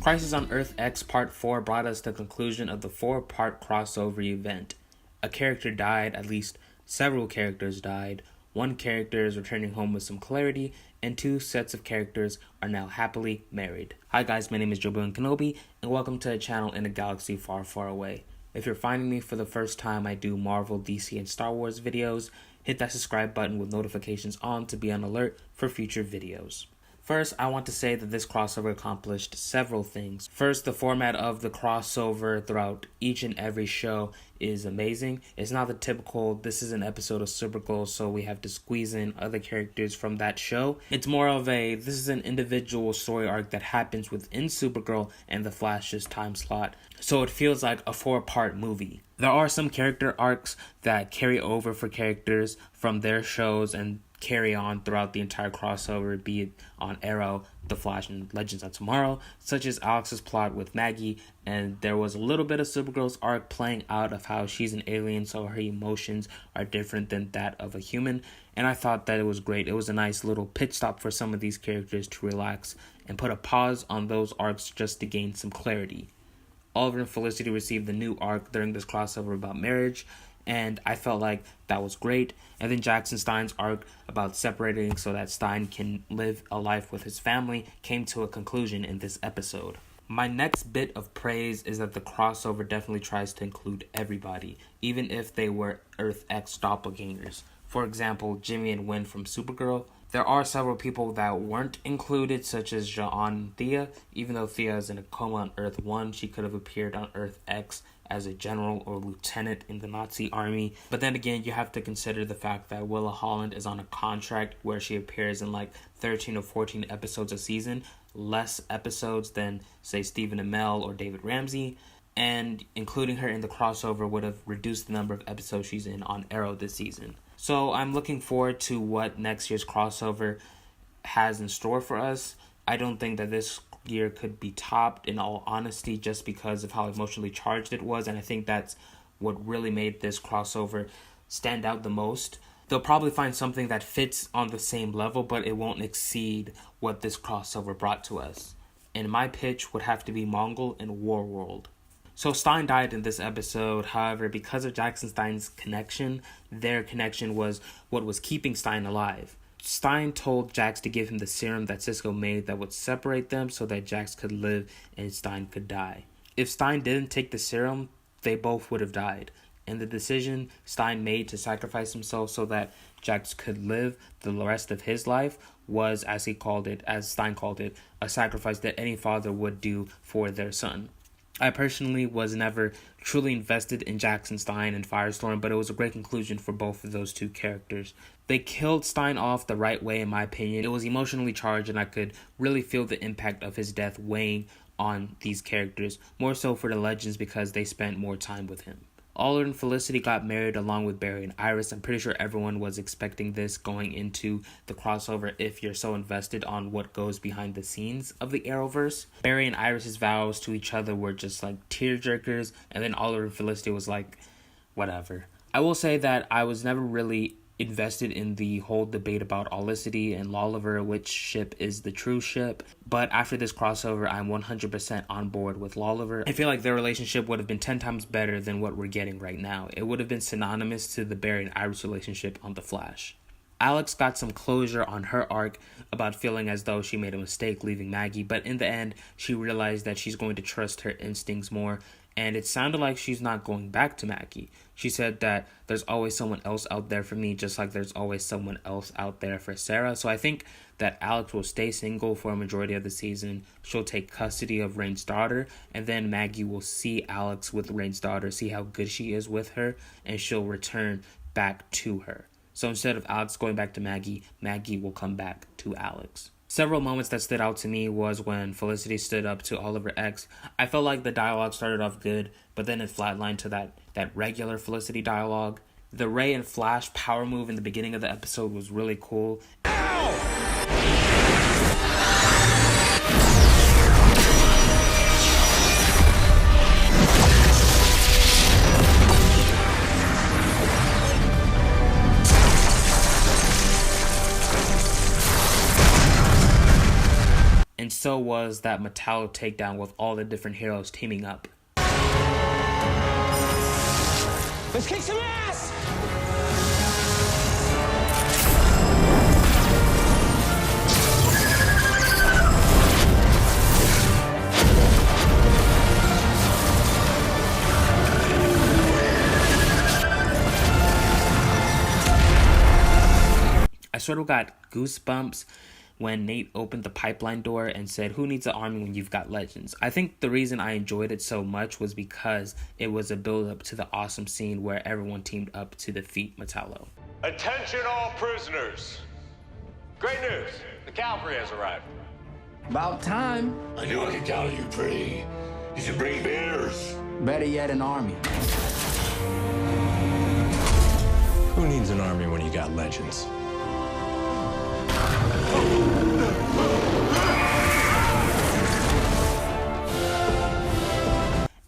Crisis on Earth X Part 4 brought us the conclusion of the 4-part crossover event. A character died, at least several characters died, one character is returning home with some clarity, and 2 sets of characters are now happily married. Hi guys, my name is Jobi-Wan Kenobi, and welcome to a channel in a galaxy far, far away. If you're finding me for the first time, I do Marvel, DC, and Star Wars videos. Hit that subscribe button with notifications on to be on alert for future videos. First, I want to say that this crossover accomplished several things. First, the format of the crossover throughout each and every show is amazing. It's not the typical, this is an episode of Supergirl, so we have to squeeze in other characters from that show. It's more of a, this is an individual story arc that happens within Supergirl and the Flash's time slot. So it feels like a 4-part movie. There are some character arcs that carry over for characters from their shows and carry on throughout the entire crossover, be it on Arrow, The Flash, and Legends of Tomorrow, such as Alex's plot with Maggie, and there was a little bit of Supergirl's arc playing out of how she's an alien, so her emotions are different than that of a human, and I thought that it was great. It was a nice little pit stop for some of these characters to relax and put a pause on those arcs just to gain some clarity. Oliver and Felicity received the new arc during this crossover about marriage, and I felt like that was great. And then Jackson Stein's arc about separating so that Stein can live a life with his family came to a conclusion in this episode. My next bit of praise is that the crossover definitely tries to include everybody, even if they were Earth X doppelgangers. For example, Jimmy and Wynn from Supergirl. There are several people that weren't included, such as Jean and Thea. Even though Thea is in a coma on Earth 1, she could have appeared on Earth X as a general or lieutenant in the Nazi army. But then again, you have to consider the fact that Willa Holland is on a contract where she appears in like 13 or 14 episodes a season, less episodes than, say, Stephen Amell or David Ramsey. And including her in the crossover would have reduced the number of episodes she's in on Arrow this season. So I'm looking forward to what next year's crossover has in store for us. I don't think that this year could be topped, in all honesty, just because of how emotionally charged it was, and I think that's what really made this crossover stand out the most. They'll probably find something that fits on the same level, but it won't exceed what this crossover brought to us. And my pitch would have to be Mongol and Warworld. So Stein died in this episode. However, because of Jackson Stein's connection, their connection was what was keeping Stein alive. Stein told Jax to give him the serum that Cisco made that would separate them so that Jax could live and Stein could die. If Stein didn't take the serum, they both would have died. And the decision Stein made to sacrifice himself so that Jax could live the rest of his life was, as Stein called it, a sacrifice that any father would do for their son. I personally was never truly invested in Jackson Stein and Firestorm, but it was a great conclusion for both of those two characters. They killed Stein off the right way, in my opinion. It was emotionally charged, and I could really feel the impact of his death weighing on these characters, more so for the Legends because they spent more time with him. Oliver and Felicity got married along with Barry and Iris. I'm pretty sure everyone was expecting this going into the crossover if you're so invested on what goes behind the scenes of the Arrowverse. Barry and Iris's vows to each other were just like tearjerkers, and then Oliver and Felicity was like, whatever. I will say that I was never really invested in the whole debate about Olicity and Loliver, which ship is the true ship. But after this crossover, I'm 100% on board with Loliver. I feel like their relationship would have been 10 times better than what we're getting right now. It would have been synonymous to the Barry and Iris relationship on The Flash. Alex got some closure on her arc about feeling as though she made a mistake leaving Maggie, but in the end, she realized that she's going to trust her instincts more, and it sounded like she's not going back to Maggie. She said that there's always someone else out there for me, just like there's always someone else out there for Sarah. So I think that Alex will stay single for a majority of the season. She'll take custody of Rain's daughter, and then Maggie will see Alex with Rain's daughter, see how good she is with her, and she'll return back to her. So instead of Alex going back to Maggie, Maggie will come back to Alex. Several moments that stood out to me was when Felicity stood up to Oliver X. I felt like the dialogue started off good, but then it flatlined to that regular Felicity dialogue. The Ray and Flash power move in the beginning of the episode was really cool. so was that Metallo takedown with all the different heroes teaming up. Let's kick some ass! I sort of got goosebumps when Nate opened the pipeline door and said, "Who needs an army when you've got legends?" I think the reason I enjoyed it so much was because it was a build-up to the awesome scene where everyone teamed up to defeat Metallo. Attention all prisoners. Great news, the cavalry has arrived. About time. I knew I could count on you, pretty. You should bring bears. Better yet, an army. Who needs an army when you got legends?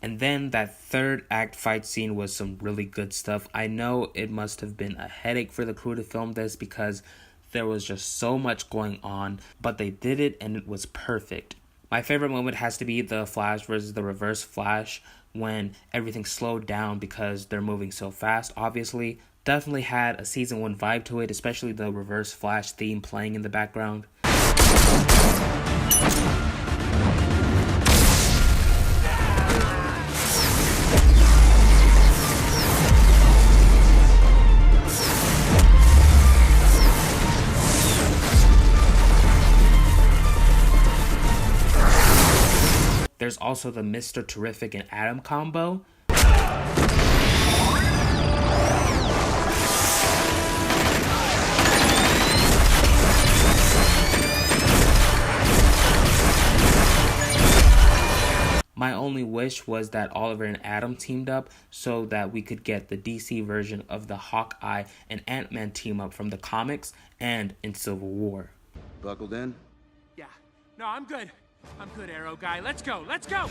And then that third act fight scene was some really good stuff. I know it must have been a headache for the crew to film this because there was just so much going on, but they did it and it was perfect. My favorite moment has to be the Flash versus the Reverse Flash when everything slowed down because they're moving so fast, obviously. Definitely had a season 1 vibe to it, especially the Reverse Flash theme playing in the background. There's also the Mr. Terrific and Atom combo. My only wish was that Oliver and Atom teamed up so that we could get the DC version of the Hawkeye and Ant-Man team up from the comics and in Civil War. Buckled in? Yeah. No, I'm good. I'm good, Arrow guy. Let's go. Let's go.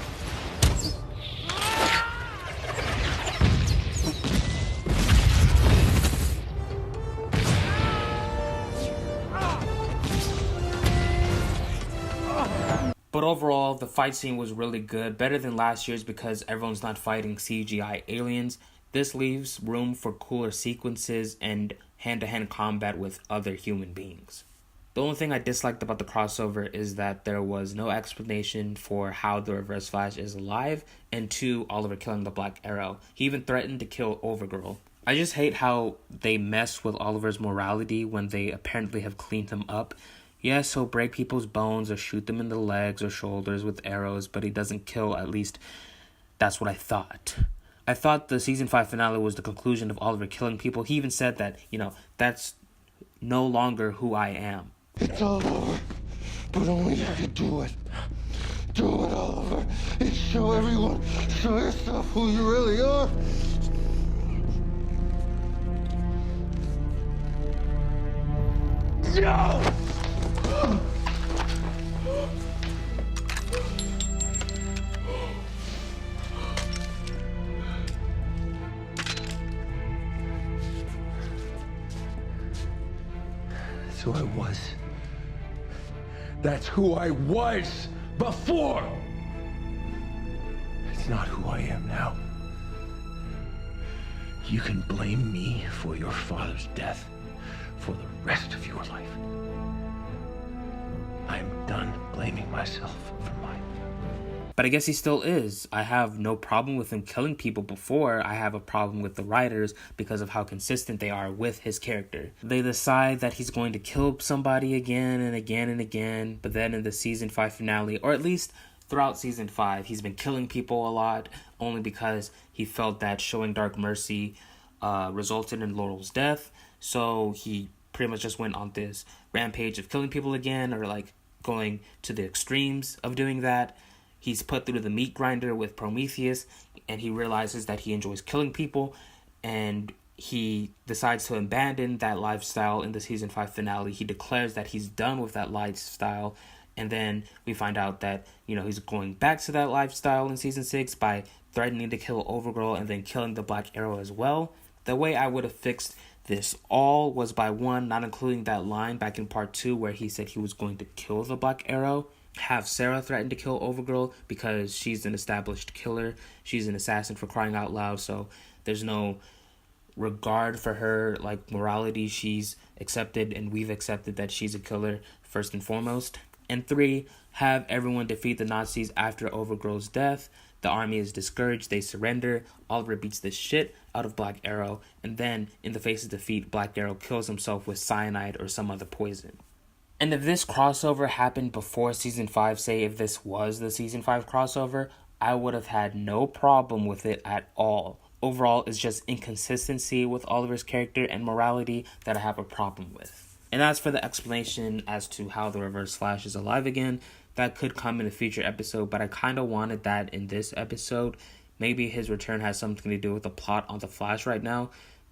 But overall, the fight scene was really good, better than last year's because everyone's not fighting CGI aliens. This leaves room for cooler sequences and hand-to-hand combat with other human beings. The only thing I disliked about the crossover is that there was no explanation for how the Reverse Flash is alive, and 2, Oliver killing the Black Arrow. He even threatened to kill Overgirl. I just hate how they mess with Oliver's morality when they apparently have cleaned him up. Yes, he'll break people's bones or shoot them in the legs or shoulders with arrows, but he doesn't kill, at least that's what I thought. I thought the season 5 finale was the conclusion of Oliver killing people. He even said that, that's no longer who I am. It's all over, but only you can do it. Do it, Oliver, and show everyone, show yourself who you really are. No! That's who I was. That's who I was before. It's not who I am now. You can blame me for your father's death for the rest of your life. I'm done blaming myself for mine. But I guess he still is. I have no problem with him killing people before. I have a problem with the writers because of how consistent they are with his character. They decide that he's going to kill somebody again and again and again, but then in the season 5 finale, or at least throughout season 5, he's been killing people a lot only because he felt that showing Dark Mercy resulted in Laurel's death. So he pretty much just went on this rampage of killing people again, or like going to the extremes of doing that. He's put through the meat grinder with Prometheus, and he realizes that he enjoys killing people, and he decides to abandon that lifestyle in the season 5 finale. He declares that he's done with that lifestyle, and then we find out that, he's going back to that lifestyle in season 6 by threatening to kill Overgirl and then killing the Black Arrow as well. The way I would have fixed this all was by, 1, not including that line back in part 2 where he said he was going to kill the Black Arrow. have Sarah threaten to kill Overgirl because she's an established killer. She's an assassin, for crying out loud, so there's no regard for her, like, morality. She's accepted, and we've accepted that she's a killer first and foremost. And 3, have everyone defeat the Nazis after Overgirl's death. The army is discouraged, they surrender. Oliver beats the shit out of Black Arrow, and then, in the face of defeat, Black Arrow kills himself with cyanide or some other poison. And if this crossover happened before Season 5, say if this was the Season 5 crossover, I would have had no problem with it at all. Overall, it's just inconsistency with Oliver's character and morality that I have a problem with. And as for the explanation as to how the Reverse Flash is alive again, that could come in a future episode, but I kind of wanted that in this episode. Maybe his return has something to do with the plot on the Flash right now,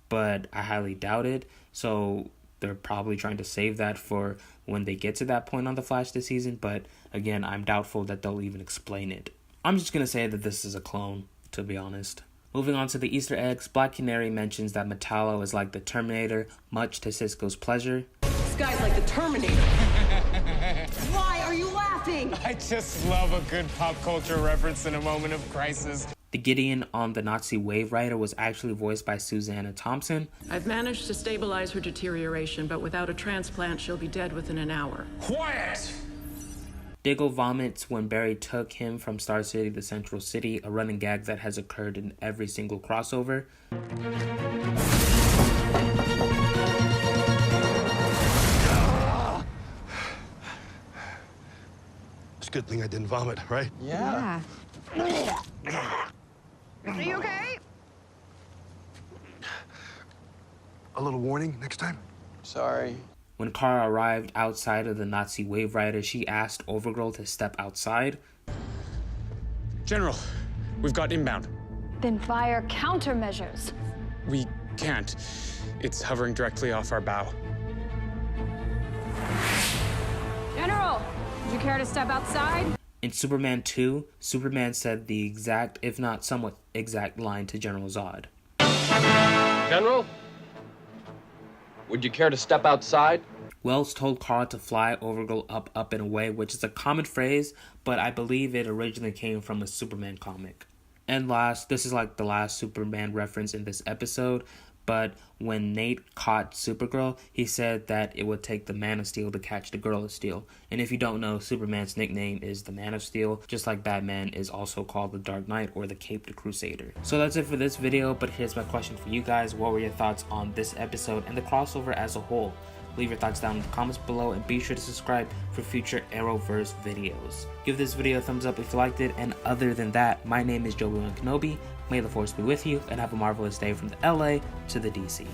but I highly doubt it. So they're probably trying to save that for when they get to that point on the Flash this season, but again, I'm doubtful that they'll even explain it. I'm just going to say that this is a clone, to be honest. Moving on to the Easter eggs, Black Canary mentions that Metallo is like the Terminator, much to Cisco's pleasure. This guy's like the Terminator. Why are you laughing? I just love a good pop culture reference in a moment of crisis. The Gideon on the Nazi Wave Rider was actually voiced by Susanna Thompson. I've managed to stabilize her deterioration, but without a transplant, she'll be dead within an hour. Quiet! Diggle vomits when Barry took him from Star City to Central City, a running gag that has occurred in every single crossover. It's a good thing I didn't vomit, right? Yeah. Are you okay? A little warning next time? Sorry. When Kara arrived outside of the Nazi Wave Rider, she asked Overgirl to step outside. General, we've got inbound. Then fire countermeasures. We can't. It's hovering directly off our bow. General, would you care to step outside? In Superman 2, Superman said the exact, if not somewhat exact, line to General Zod. General? Would you care to step outside? Wells told Kara to fly Overgirl up, up, and away, which is a common phrase, but I believe it originally came from a Superman comic. And last, this is like the last Superman reference in this episode, but when Nate caught Supergirl, he said that it would take the Man of Steel to catch the Girl of Steel. And if you don't know, Superman's nickname is the Man of Steel, just like Batman is also called the Dark Knight or the Caped Crusader. So that's it for this video, but here's my question for you guys. What were your thoughts on this episode and the crossover as a whole? Leave your thoughts down in the comments below and be sure to subscribe for future Arrowverse videos. Give this video a thumbs up if you liked it, and other than that, my name is Jobi-Wan Kenobi. May the Force be with you, and have a marvelous day from the LA to the DC.